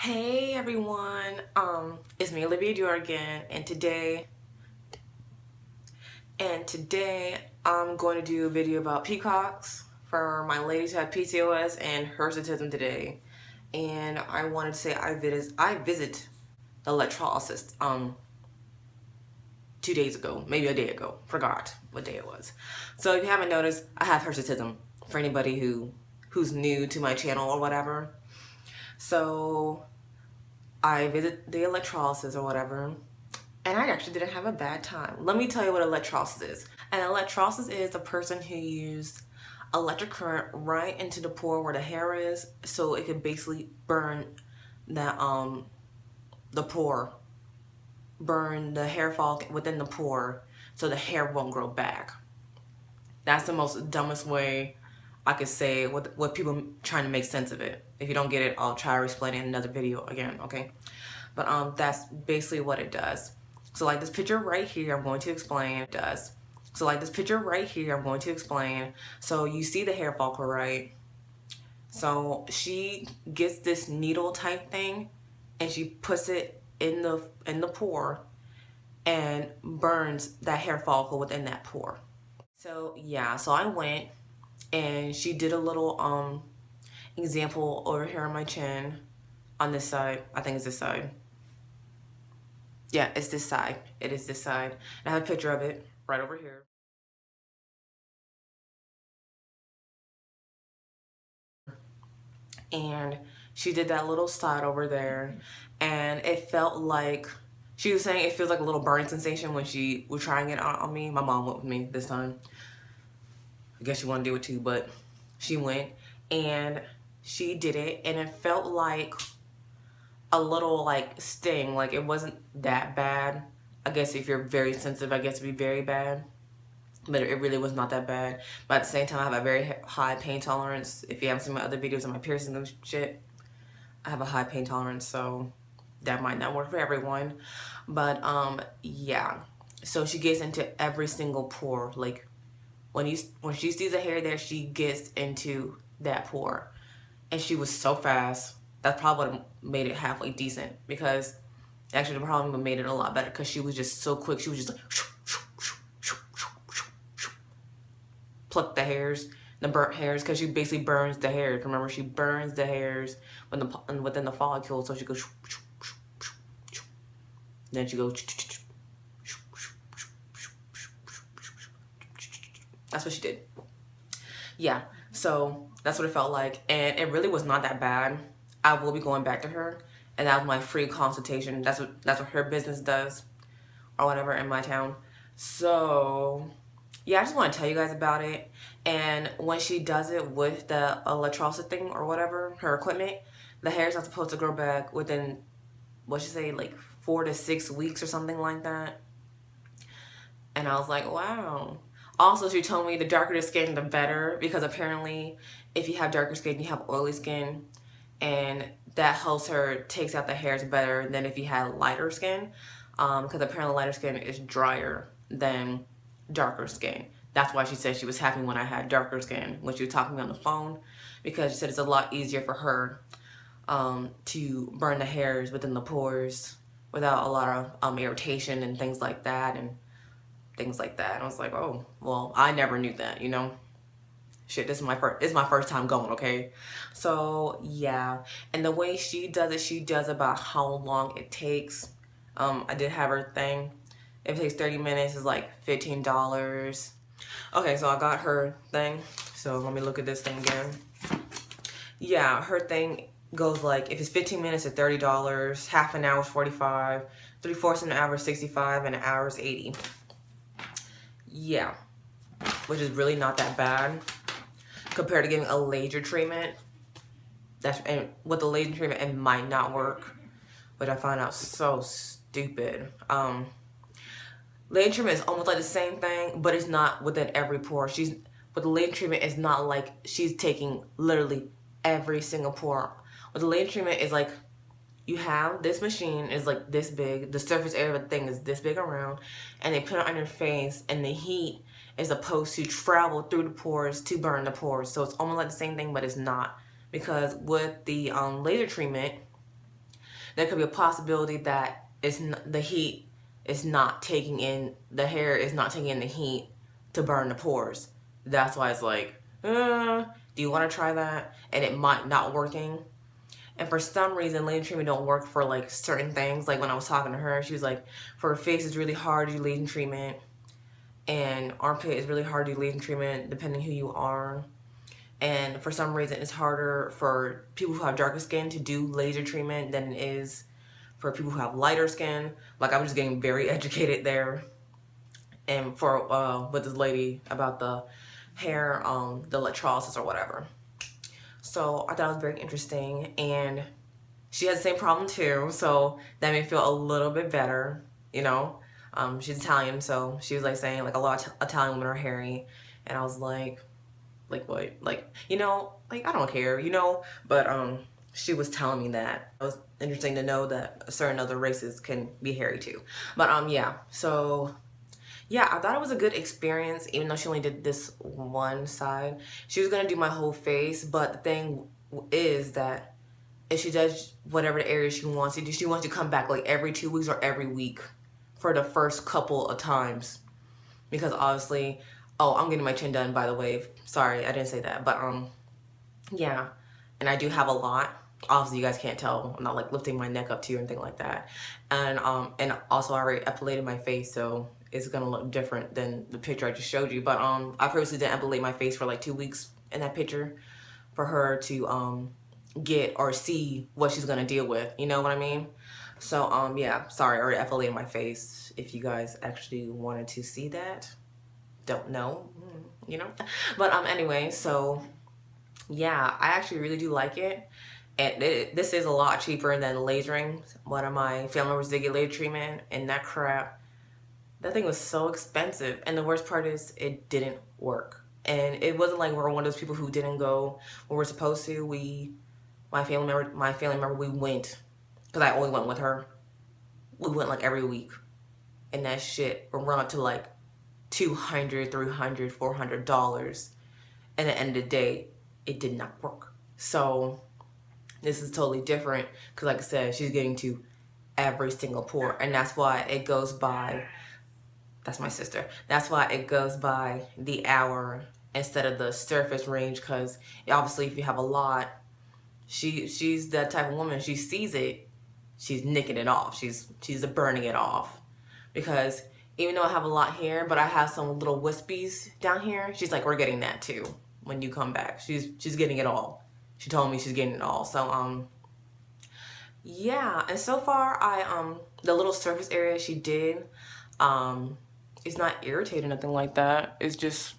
Hey everyone, it's me Olivia-dior again, and today I'm going to do a video about PCOS for my ladies who have PCOS and Hirsutism today. And I wanted to say I visit the electrolysis 2 days ago, maybe a day ago, forgot what day it was. So if you haven't noticed, I have Hirsutism for anybody who's new to my channel or whatever. So I visit the electrolysis or whatever, and I actually didn't have a bad time. Let me tell you what electrolysis is. An electrolysis is a person who used electric current right into the pore where the hair is, so it could basically burn that the pore, burn the hair follicle within the pore, so the hair won't grow back. That's the most dumbest way I could say what people trying to make sense of it. If you don't get it, I'll try to explain it in another video again, okay? But that's basically what it does. So like this picture right here, I'm going to explain it does. So like this picture right here, I'm going to explain. So you see the hair follicle, right? So she gets this needle type thing and she puts it in the pore and burns that hair follicle within that pore. So yeah, so I went and she did a little example over here on my chin on this side. I think it's this side. Yeah, it's this side. It is this side. And I have a picture of it right over here. And she did that little side over there, and it felt like, she was saying it feels like a little burning sensation when she was trying it on me. My mom went with me this time. I guess she wanted to do it too, but she went and she did it, and it felt like a little like sting. Like it wasn't that bad. I guess if you're very sensitive, I guess it'd be very bad, but it really was not that bad. But at the same time, I have a very high pain tolerance. If you haven't seen my other videos on my piercings and shit, I have a high pain tolerance, so that might not work for everyone. But yeah, so she gets into every single pore. Like when she sees a hair there, she gets into that pore, and she was so fast. That's probably what made it halfway decent, because actually the problem made it a lot better because she was just so quick. She was just like pluck the hairs, the burnt hairs, because she basically burns the hairs. Remember, she burns the hairs within the follicle, so she goes, then she goes, that's what she did. Yeah, so that's what it felt like, and it really was not that bad. I will be going back to her, and that was my free consultation. That's what her business does, or whatever, in my town. So yeah, I just want to tell you guys about it. And when she does it with the electrolysis thing or whatever, her equipment, the hair's not supposed to grow back within, what she say, like 4 to 6 weeks or something like that. And I was like, wow. Also, she told me the darker the skin, the better, because apparently if you have darker skin, you have oily skin, and that helps her, takes out the hairs better than if you had lighter skin, because apparently lighter skin is drier than darker skin. That's why she said she was happy when I had darker skin when she was talking to me on the phone, because she said it's a lot easier for her to burn the hairs within the pores without a lot of irritation and things like that and things like that. And I was like, oh, well, I never knew that, you know. Shit, this is my first time going, okay? So yeah, and the way she does it, she does about how long it takes. I did have her thing. If it takes 30 minutes, it's like $15. Okay, so I got her thing. So let me look at this thing again. Yeah, her thing goes like, if it's 15 minutes, it's $30, half an hour is $45, 3/4 of an hour is $65, and an hour is $80. Yeah, which is really not that bad compared to getting a laser treatment. And with the laser treatment, it might not work, but I found out so stupid. Laser treatment is almost like the same thing, but it's not within every pore. With the laser treatment, it's not like she's taking literally every single pore. With the laser treatment, is like you have this machine is like this big, the surface area of the thing is this big around, and they put it on your face, and the heat is supposed to travel through the pores to burn the pores. So it's almost like the same thing, but it's not, because with the laser treatment, there could be a possibility that the heat is not taking in, the hair is not taking in the heat to burn the pores. That's why it's like, do you want to try that? And it might not working. And for some reason, laser treatment don't work for like certain things. Like when I was talking to her, she was like, for her face, it's really hard to do laser treatment. And armpit is really hard to do laser treatment depending who you are. And for some reason, it's harder for people who have darker skin to do laser treatment than it is for people who have lighter skin. Like, I was just getting very educated there. And for with this lady about the hair, the electrolysis or whatever. So I thought it was very interesting, and she has the same problem too, so that made me feel a little bit better, you know. She's Italian, so she was like saying like a lot of Italian women are hairy, and I was like what? Like, you know, like I don't care, you know, but she was telling me that. It was interesting to know that certain other races can be hairy too. But yeah, so yeah, I thought it was a good experience, even though she only did this one side. She was gonna do my whole face, but the thing is that if she does whatever the area she wants to do, she wants to come back like every 2 weeks or every week for the first couple of times. Because obviously, oh, I'm getting my chin done, by the way. Sorry, I didn't say that, but yeah, and I do have a lot. Obviously, you guys can't tell. I'm not like lifting my neck up to you or anything like that. And also I already epilated my face, so it's gonna look different than the picture I just showed you. But I purposely didn't epilate my face for like 2 weeks in that picture for her to get or see what she's gonna deal with. You know what I mean? So yeah, sorry, I already epilated my face. If you guys actually wanted to see that, don't know, you know. But anyway, so yeah, I actually really do like it. And this is a lot cheaper than lasering. One of my family members did get laser treatment, and that crap, that thing was so expensive. And the worst part is it didn't work. And it wasn't like we're one of those people who didn't go when we're supposed to. My family member, we went, because I always went with her. We went like every week. And that shit would run up to like $200, $300, $400. And at the end of the day, it did not work. So this is totally different, because like I said, she's getting to every single pore, and that's why it goes by, that's my sister, that's why it goes by the hour instead of the surface range, because obviously if you have a lot, she's that type of woman, she sees it, she's nicking it off, she's burning it off. Because even though I have a lot here, but I have some little wispies down here, she's like, we're getting that too when you come back. She's getting it all. She told me she's getting it all. So yeah, and so far the little surface area she did, it's not irritating, nothing like that. It's just,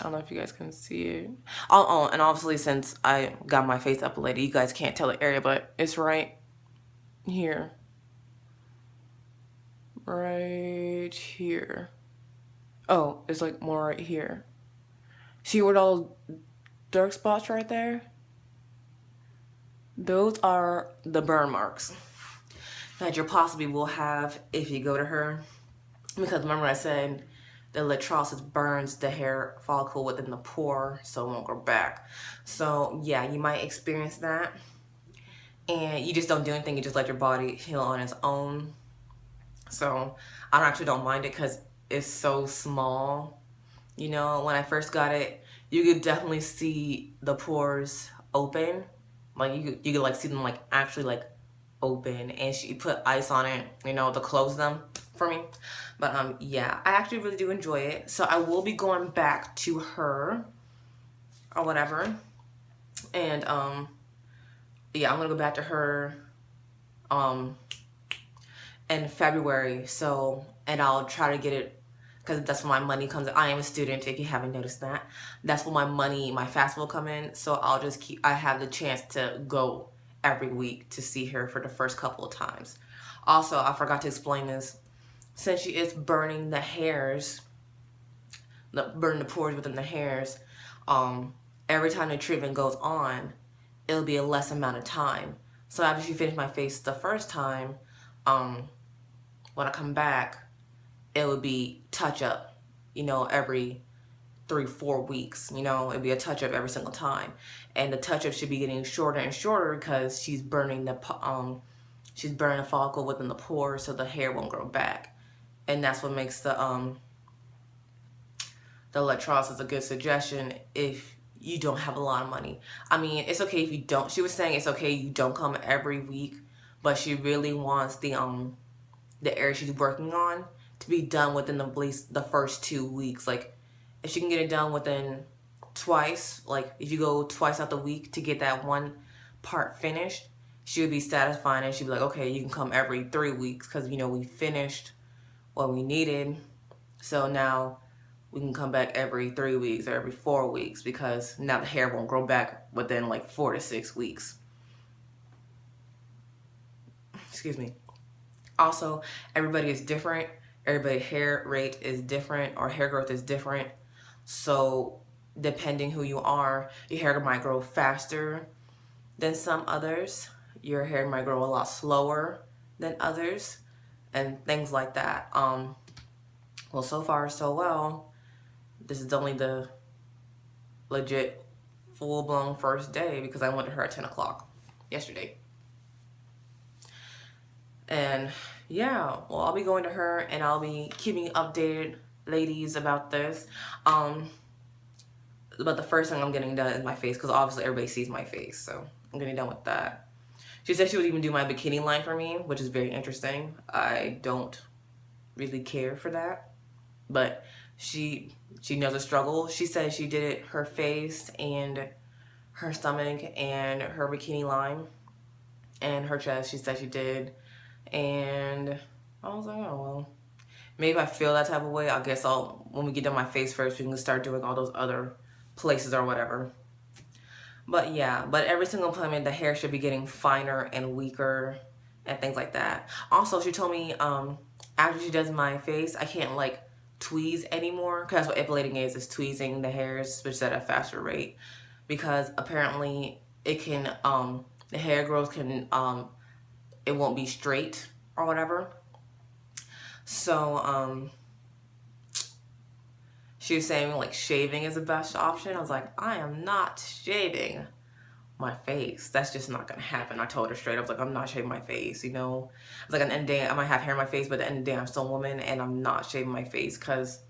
I don't know if you guys can see it. Oh, and obviously since I got my face epilated, you guys can't tell the area, but it's right here. Right here. Oh, it's like more right here. See where all those dark spots right there? Those are the burn marks that you possibly will have if you go to her. Because remember I said the electrolysis burns the hair follicle within the pore, so it won't go back. So yeah, you might experience that. And you just don't do anything, you just let your body heal on its own. So I actually don't mind it because it's so small. You know, when I first got it, you could definitely see the pores open. Like you could like see them like actually like open, and she put ice on it, you know, to close them for me. But yeah, I actually really do enjoy it. So I will be going back to her or whatever. And yeah, I'm gonna go back to her in February. So, and I'll try to get it, because that's when my money comes in. I am a student, if you haven't noticed that. That's when my fast will come in. So I'll just I have the chance to go every week to see her for the first couple of times. Also, I forgot to explain this. Since she is burning the hairs, burning the pores within the hairs, every time the treatment goes on, it'll be a less amount of time. So after she finished my face the first time, when I come back, it would be touch up, you know, every 3-4 weeks. You know, it'd be a touch-up every single time, and the touch-up should be getting shorter and shorter because she's burning the follicle within the pores, so the hair won't grow back. And that's what makes the electrolysis a good suggestion if you don't have a lot of money. I mean, it's okay if you don't. She was saying it's okay you don't come every week, but she really wants the area she's working on to be done within at least the first 2 weeks. Like, if she can get it done within twice, like if you go twice out the week to get that one part finished, she would be satisfied, and she'd be like, okay, you can come every 3 weeks because, you know, we finished what we needed. So now we can come back every 3 weeks or every 4 weeks because now the hair won't grow back within like 4 to 6 weeks. Excuse me. Also, everybody is different. Everybody's hair rate is different, or hair growth is different. So depending who you are, your hair might grow faster than some others. Your hair might grow a lot slower than others, and things like that. Well, so far so well. This is only the legit full-blown first day because I went to her at 10 o'clock yesterday. And yeah, well, I'll be going to her and I'll be keeping you updated, ladies, about this. But the first thing I'm getting done is my face, because obviously everybody sees my face, so I'm getting done with that. She said she would even do my bikini line for me, which is very interesting. I don't really care for that, but she knows the struggle. She said she did it, her face and her stomach and her bikini line and her chest. She said she did, and I was like, oh well, maybe if I feel that type of way, I guess when we get done my face first, we can start doing all those other places or whatever. But yeah, but every single appointment, the hair should be getting finer and weaker and things like that. Also, she told me after she does my face, I can't like tweeze anymore, because that's what epilating is tweezing the hairs, which is at a faster rate, because apparently it can the hair growth can it won't be straight or whatever. So she was saying like shaving is the best option. I was like, I am not shaving my face. That's just not gonna happen. I told her straight. I was like, I'm not shaving my face, you know. I was like, at the end of the day, I might have hair in my face, but at the end of the day, I'm still a woman, and I'm not shaving my face, because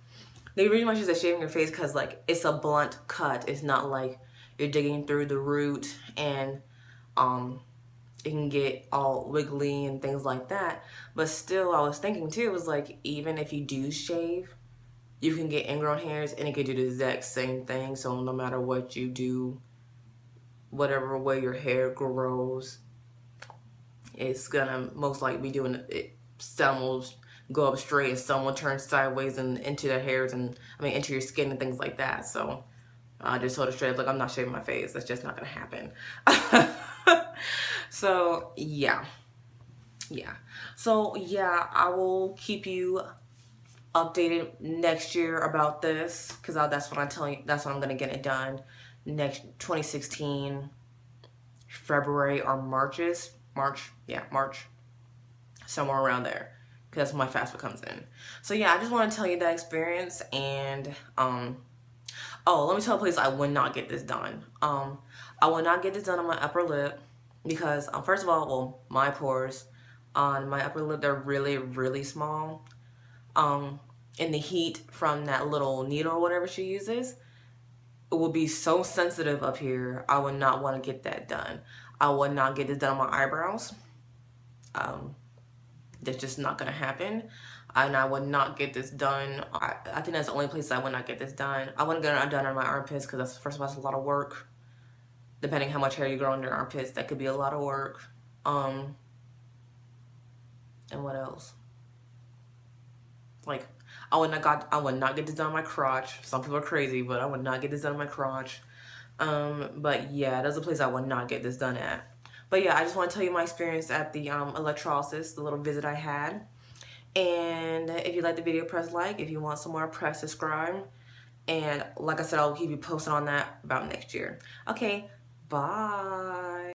they really much is shaving your face, because like it's a blunt cut. It's not like you're digging through the root and it can get all wiggly and things like that. But still, I was thinking too, it was like, even if you do shave, you can get ingrown hairs and it can do the exact same thing. So no matter what you do, whatever way your hair grows, it's gonna most likely be doing it. Some will go up straight and some will turn sideways and into their hairs, and into your skin and things like that. So I just told her straight, like, I'm not shaving my face. That's just not gonna happen. So yeah. So yeah, I will keep you updated next year about this, because that's what I'm telling you. That's when I'm gonna get it done next 2016 February or March, somewhere around there, because that's when my FAFSA comes in. So yeah, I just want to tell you that experience. And oh, let me tell a place I would not get this done. I would not get this done on my upper lip, because first of all, well, my pores on my upper lip, they're really, really small. And the heat from that little needle or whatever she uses, it will be so sensitive up here. I would not want to get that done. I would not get this done on my eyebrows. That's just not gonna happen. And I would not get this done. I think that's the only place I would not get this done. I wouldn't get it done on my armpits, because that's, first of all, that's a lot of work. Depending how much hair you grow on your armpits, that could be a lot of work. And what else? Like, I would not get this done on my crotch. Some people are crazy, but I would not get this done on my crotch. But yeah, that's a place I would not get this done at. But yeah, I just want to tell you my experience at the electrolysis, the little visit I had. And if you like the video, press like. If you want some more, press subscribe. And like I said, I'll keep you posted on that about next year. Okay, bye.